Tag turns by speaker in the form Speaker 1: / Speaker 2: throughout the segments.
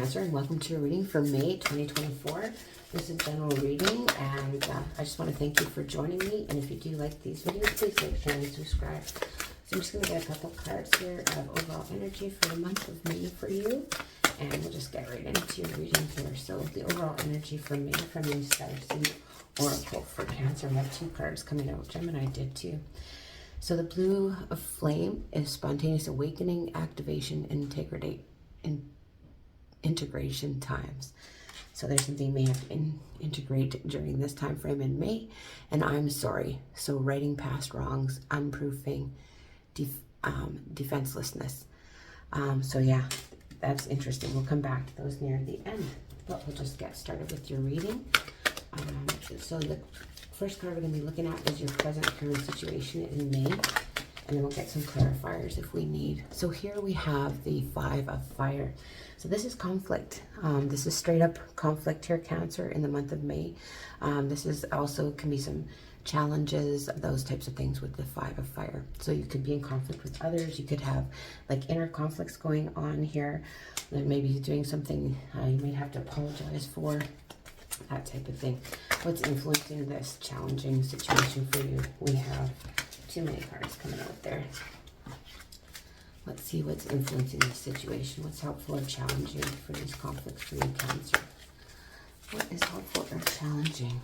Speaker 1: Cancer, and welcome to your reading for May 2024. This is general reading, and I just want to thank you for joining me. And if you do like these videos, please like, share, and subscribe. So I'm just going to get a couple cards here of overall energy for the month of May for you, and we'll just get right into your reading here. So the overall energy for May from the Star Seed Oracle for Cancer. I have 2 cards coming out. Gemini did too. So the blue of flame is spontaneous awakening, activation, integration times. So there's something you may have to integrate during this time frame in May. And I'm sorry. So writing past wrongs, unproofing, defenselessness. So yeah, that's interesting. We'll come back to those near the end. But we'll just get started with your reading. So the first card we're going to be looking at is your present current situation in May. And then we'll get some clarifiers if we need. So here we have the 5 of Fire. So this is conflict. This is straight up conflict here, Cancer, in the month of May. This is also can be some challenges, those types of things with the 5 of Fire. So you could be in conflict with others. You could have like inner conflicts going on here. Then maybe you're doing something you might have to apologize for. That type of thing. What's influencing this challenging situation for you? We have too many cards coming out there. Let's see what's influencing this situation. What's helpful or challenging for these conflicts for you, Cancer? What is helpful or challenging?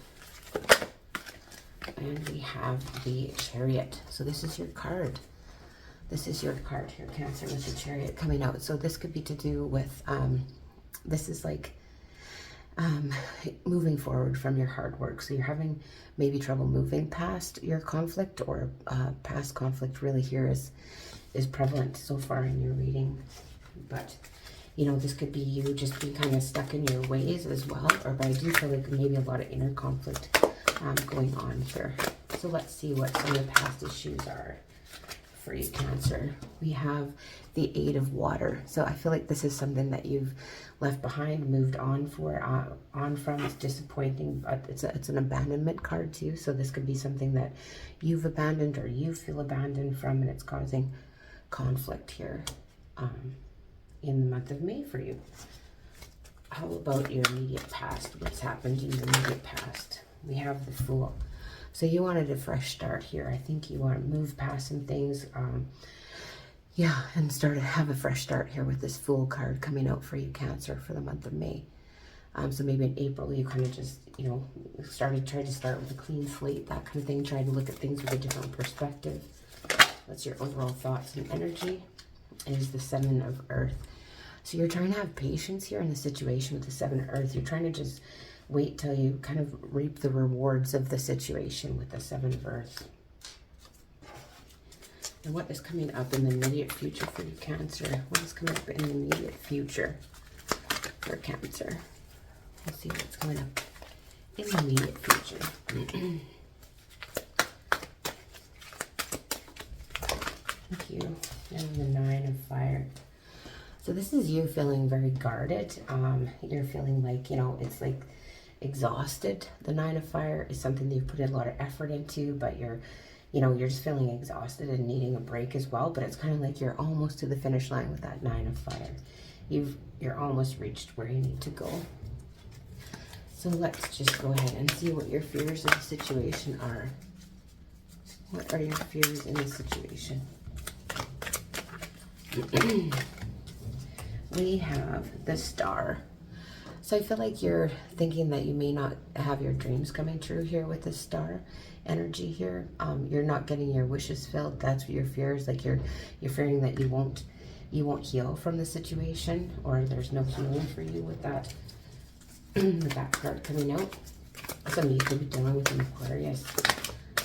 Speaker 1: And we have the Chariot. So this is your card. This is your card here, Cancer, with the Chariot coming out. So this could be to do with, this is like, moving forward from your hard work. So you're having maybe trouble moving past your conflict, or past conflict really here is prevalent so far in your reading. But you know, this could be you just being kind of stuck in your ways as well, but I do feel like maybe a lot of inner conflict going on here. So let's see what some of the past issues are for you, Cancer. We have the 8 of Water. So I feel like this is something that you've left behind, moved on from. It's disappointing, but it's an abandonment card too. So this could be something that you've abandoned or you feel abandoned from, and it's causing conflict here in the month of May for you. How about your immediate past? What's happened in your immediate past? We have the Fool. So you wanted a fresh start here. I think you want to move past some things. Yeah, and have a fresh start here with this Fool card coming out for you, Cancer, for the month of May. So maybe in April you kind of just, you know, tried to start with a clean slate, that kind of thing. Try to look at things with a different perspective. What's your overall thoughts and energy? Is the 7 of Earth. So you're trying to have patience here in the situation with the 7 of Earth. You're trying to just wait till you kind of reap the rewards of the situation with the 7 of Earth. And what is coming up in the immediate future for you, Cancer? What is coming up in the immediate future for Cancer? We'll see what's coming up in the immediate future. Thank you. And the 9 of Fire. So this is you feeling very guarded. You're feeling like, you know, it's like exhausted. The 9 of Fire is something that you've put a lot of effort into, but you're just feeling exhausted and needing a break as well. But it's kind of like you're almost to the finish line with that 9 of Fire. You're almost reached where you need to go. So let's just go ahead and see what your fears of the situation are. What are your fears in the situation? We have the Star. So I feel like you're thinking that you may not have your dreams coming true here with the Star energy here. You're not getting your wishes filled. That's what your fear is. Like you're fearing that you won't heal from the situation, or there's no healing for you with that with that card coming out. Some of you could be dealing with an Aquarius.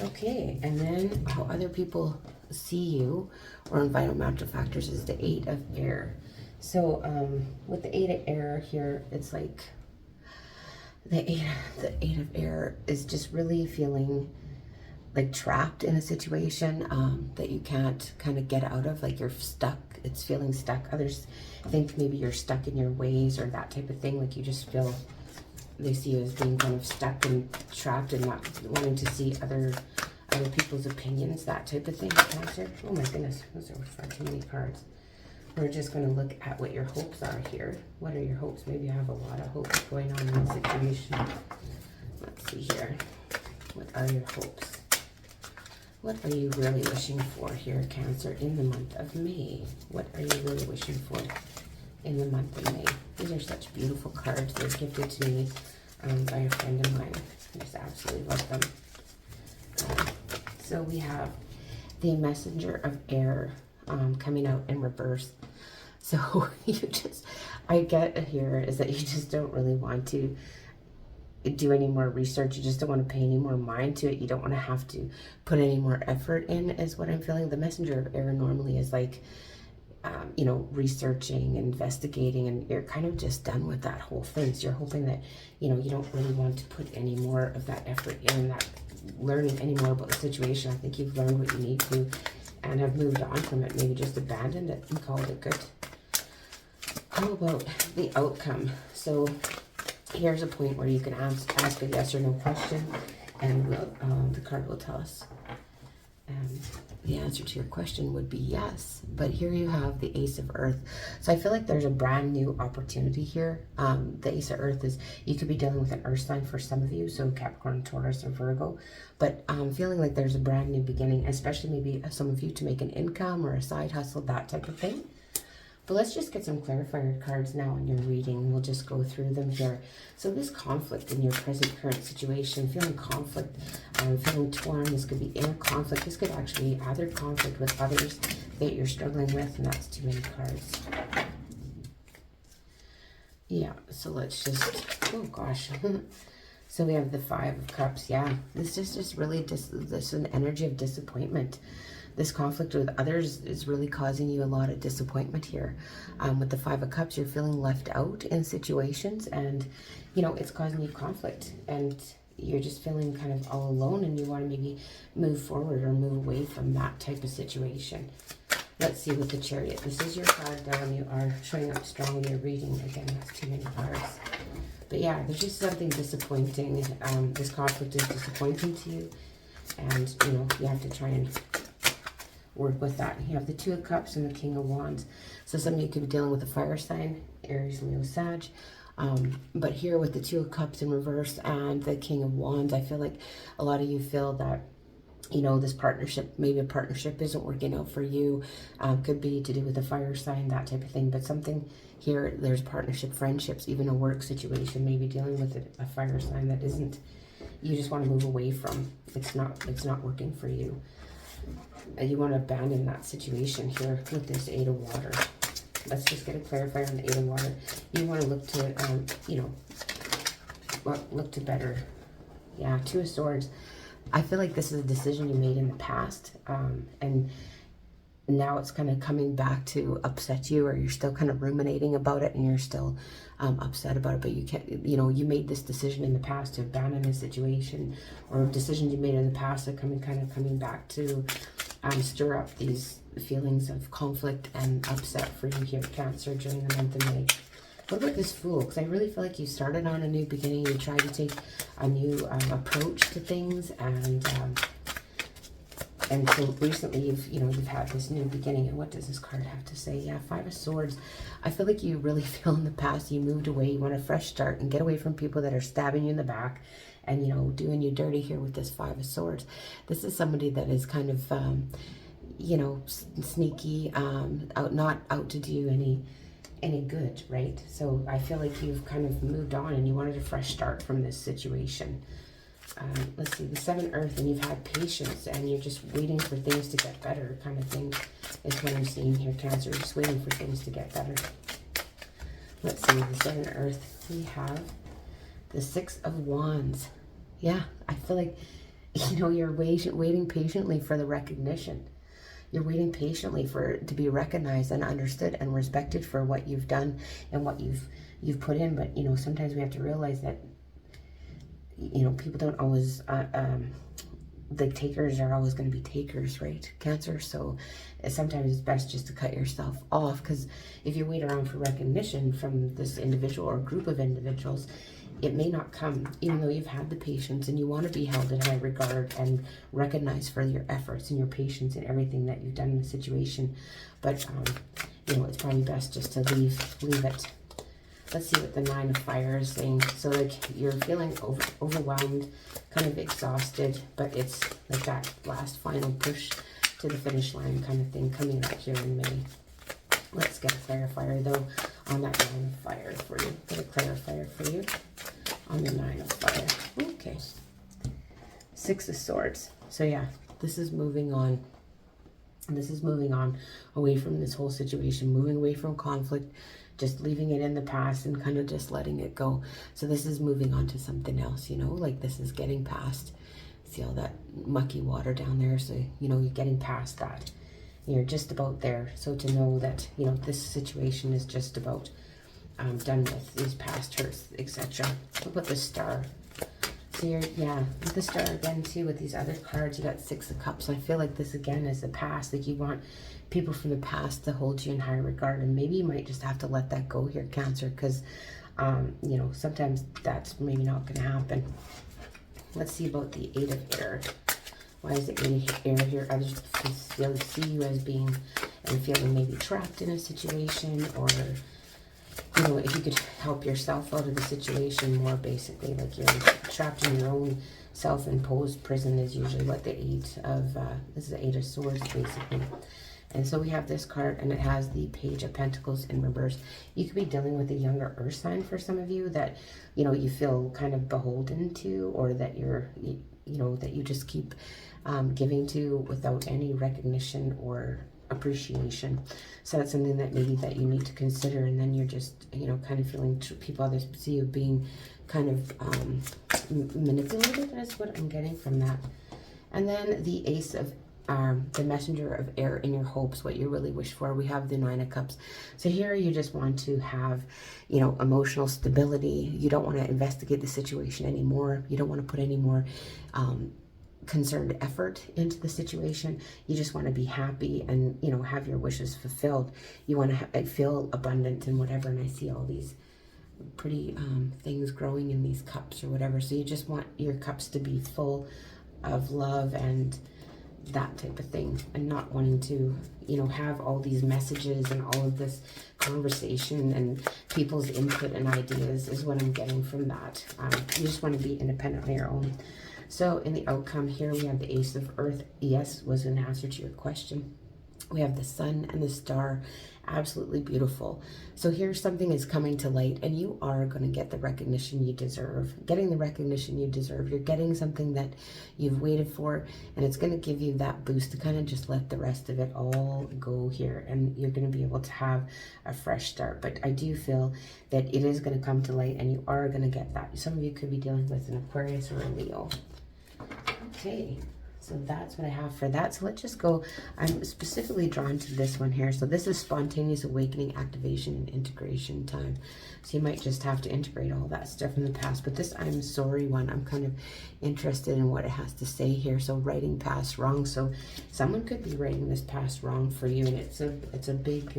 Speaker 1: Okay, and then how other people see you or environmental factors is the 8 of Air. So with the 8 of Air here, it's like the eight of Air is just really feeling like trapped in a situation that you can't kind of get out of, like you're stuck. It's feeling stuck. Others think maybe you're stuck in your ways or that type of thing. Like you just feel, they see you as being kind of stuck and trapped and not wanting to see other people's opinions, that type of thing, Cancer. Oh my goodness, those are far too many cards. we're just going to look at what your hopes are here. What are your hopes? Maybe you have a lot of hopes going on in the situation. Let's see here. What are your hopes? What are you really wishing for here, Cancer, in the month of May? What are you really wishing for in the month of May? These are such beautiful cards. They're gifted to me by a friend of mine. I just absolutely love them. So we have the Messenger of Air coming out in reverse. So I get here is that you just don't really want to do any more research. You just don't want to pay any more mind to it. You don't want to have to put any more effort in, is what I'm feeling. The Messenger of Air normally is like, you know, researching, investigating, and you're kind of just done with that whole thing. So you're hoping that, you know, you don't really want to put any more of that effort in, that learning any more about the situation. I think you've learned what you need to and have moved on from it. Maybe just abandoned it and called it good. How about the outcome? So here's a point where you can ask a yes or no question, and the card will tell us. The answer to your question would be yes. But here you have the Ace of Earth. So I feel like there's a brand new opportunity here. The Ace of Earth is, you could be dealing with an earth sign for some of you, so Capricorn, Taurus, or Virgo. But I'm feeling like there's a brand new beginning, especially maybe some of you to make an income or a side hustle, that type of thing. But let's just get some clarifier cards now in your reading. We'll just go through them here. So this conflict in your present current situation, feeling conflict, feeling torn, this could be inner conflict. This could actually be either conflict with others that you're struggling with, and that's too many cards. Yeah, so let's just, oh gosh. So we have the Five of Cups. Yeah, this is just really, this is an energy of disappointment. This conflict with others is really causing you a lot of disappointment here. With the Five of Cups, you're feeling left out in situations, and, you know, it's causing you conflict, and you're just feeling kind of all alone, and you want to maybe move forward or move away from that type of situation. Let's see with the Chariot. This is your card though, and you are showing up strong in your reading. Again, that's too many cards. But yeah, there's just something disappointing. This conflict is disappointing to you, and, you know, you have to try and work with that. You have the Two of Cups and the King of Wands. So some of you could be dealing with a fire sign, Aries, Leo, Sag. But here with the Two of Cups in reverse and the King of Wands, I feel like a lot of you feel that, you know, this partnership, maybe a partnership isn't working out for you. Could be to do with a fire sign, that type of thing. But something here, there's partnership, friendships, even a work situation, maybe dealing with a fire sign that isn't, you just want to move away from. It's not working for you. You want to abandon that situation here with this Eight of Water. Let's just get a clarifier on the Eight of Water. You want to look to, you know, look to better. Yeah, Two of Swords. I feel like this is a decision you made in the past, and now it's kind of coming back to upset you, or you're still kind of ruminating about it, and you're still upset about it, but you can't, you know, you made this decision in the past to abandon a situation, or decisions you made in the past are coming back to stir up these feelings of conflict and upset for you here, Cancer, during the month of May. What about this Fool? Because I really feel like you started on a new beginning. You tried to take a new approach to things, and so recently you've had this new beginning. And what does this card have to say? Yeah, Five of Swords. I feel like you really feel in the past you moved away. You want a fresh start and get away from people that are stabbing you in the back and, you know, doing you dirty here with this Five of Swords. This is somebody that is kind of, you know, sneaky, not out to do any good, right? So I feel like you've kind of moved on and you wanted a fresh start from this situation. Let's see, the Seven Earth, and you've had patience and you're just waiting for things to get better, kind of thing is what I'm seeing here, Cancer. Just waiting for things to get better. Let's see, the Seven Earth, we have the Six of Wands. Yeah, I feel like, you know, you're waiting patiently for the recognition. You're waiting patiently to be recognized and understood and respected for what you've done and what you've put in. But, you know, sometimes we have to realize that, you know, people don't always, the takers are always going to be takers, right, Cancer? So sometimes it's best just to cut yourself off, because if you wait around for recognition from this individual or group of individuals, it may not come, even though you've had the patience and you want to be held in high regard and recognized for your efforts and your patience and everything that you've done in the situation. But, you know, it's probably best just to leave it. Let's see what the Nine of Fire is saying. So, like, you're feeling overwhelmed, kind of exhausted, but it's like that last final push to the finish line kind of thing coming up here in May. Let's get a clarifier, though, on that Nine of Fire for you. Get a clarifier for you on the Nine of Fire. Okay. Six of Swords. So, yeah, this is moving on. This is moving on away from this whole situation, moving away from conflict, just leaving it in the past and kind of just letting it go. So this is moving on to something else, you know, like this is getting past. See all that mucky water down there? So, you know, you're getting past that. You're just about there. So to know that, you know, this situation is just about done with, these past hurts, etc. What about the Star? So you're, yeah, with the Star again too, with these other cards, you got Six of Cups. I feel like this again is the past. Like you want people from the past to hold you in high regard, and maybe you might just have to let that go here, Cancer, because you know, sometimes that's maybe not going to happen. Let's see about the Eight of Air. Why is it Eight of Air here? Others feel, see you as being and feeling maybe trapped in a situation, or you know, if you could help yourself out of the situation more, basically, like you're trapped in your own self-imposed prison is usually what the Eight of, this is the Eight of Swords, basically. And so we have this card, and it has the Page of Pentacles in reverse. You could be dealing with a younger earth sign for some of you that, you know, you feel kind of beholden to, or that you're, you know, that you just keep giving to without any recognition or appreciation. So that's something that maybe that you need to consider, and then you're just, you know, kind of feeling people others see you being kind of manipulated, is what I'm getting from that. And then the Ace of the Messenger of Air in your hopes, what you really wish for. We have the Nine of Cups. So here you just want to have, you know, emotional stability. You don't want to investigate the situation anymore. You don't want to put any more concerned effort into the situation. You just want to be happy and, you know, have your wishes fulfilled. You want to feel abundant and whatever. And I see all these pretty things growing in these cups or whatever. So you just want your cups to be full of love and that type of thing, and not wanting to, you know, have all these messages and all of this conversation and people's input and ideas is what I'm getting from that. You just want to be independent on your own. So in the outcome here, we have the Ace of Earth. Yes, was an answer to your question. We have the Sun and the Star. Absolutely beautiful. So here something is coming to light, and you are going to get the recognition you deserve. Getting the recognition you deserve. You're getting something that you've waited for, and it's going to give you that boost to kind of just let the rest of it all go here, and you're going to be able to have a fresh start. But I do feel that it is going to come to light, and you are going to get that. Some of you could be dealing with an Aquarius or a Leo. Okay. So that's what I have for that. So let's just go. I'm specifically drawn to this one here. So this is spontaneous awakening, activation, and integration time. So you might just have to integrate all that stuff in the past. But this I'm sorry one, I'm kind of interested in what it has to say here. So writing past wrong. So someone could be writing this past wrong for you, and it's a big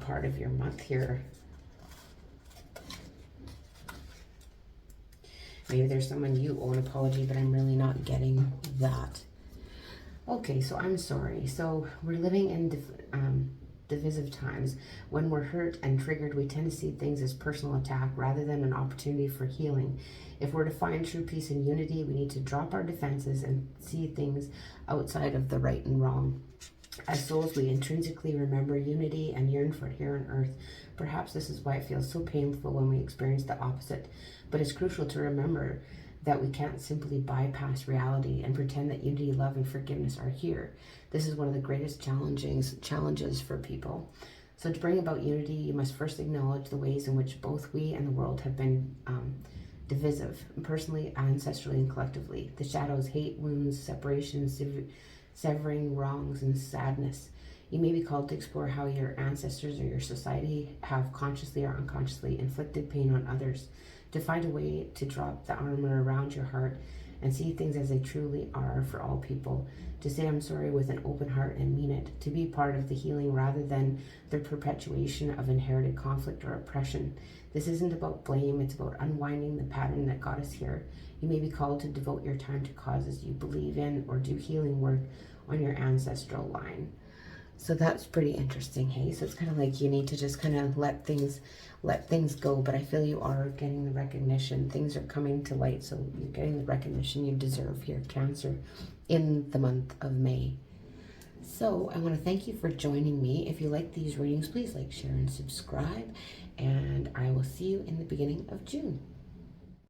Speaker 1: part of your month here. Maybe there's someone you owe an apology, but I'm really not getting that. Okay, so I'm sorry. So we're living in divisive times. When we're hurt and triggered, we tend to see things as personal attack rather than an opportunity for healing. If we're to find true peace and unity, we need to drop our defenses and see things outside of the right and wrong. As souls, we intrinsically remember unity and yearn for it here on earth. Perhaps this is why it feels so painful when we experience the opposite. But it's crucial to remember that we can't simply bypass reality and pretend that unity, love, and forgiveness are here. This is one of the greatest challenges for people. So to bring about unity, you must first acknowledge the ways in which both we and the world have been divisive, personally, ancestrally, and collectively. The shadows, hate, wounds, separation, severing, wrongs, and sadness. You may be called to explore how your ancestors or your society have consciously or unconsciously inflicted pain on others, to find a way to drop the armor around your heart and see things as they truly are for all people, to say I'm sorry with an open heart and mean it, to be part of the healing rather than the perpetuation of inherited conflict or oppression. This isn't about blame, it's about unwinding the pattern that got us here. You may be called to devote your time to causes you believe in or do healing work on your ancestral line. So that's pretty interesting, hey? So it's kind of like you need to just kind of let things go, but I feel you are getting the recognition. Things are coming to light, so you're getting the recognition you deserve here, Cancer, in the month of May. So I want to thank you for joining me. If you like these readings, please like, share, and subscribe, and I will see you in the beginning of June.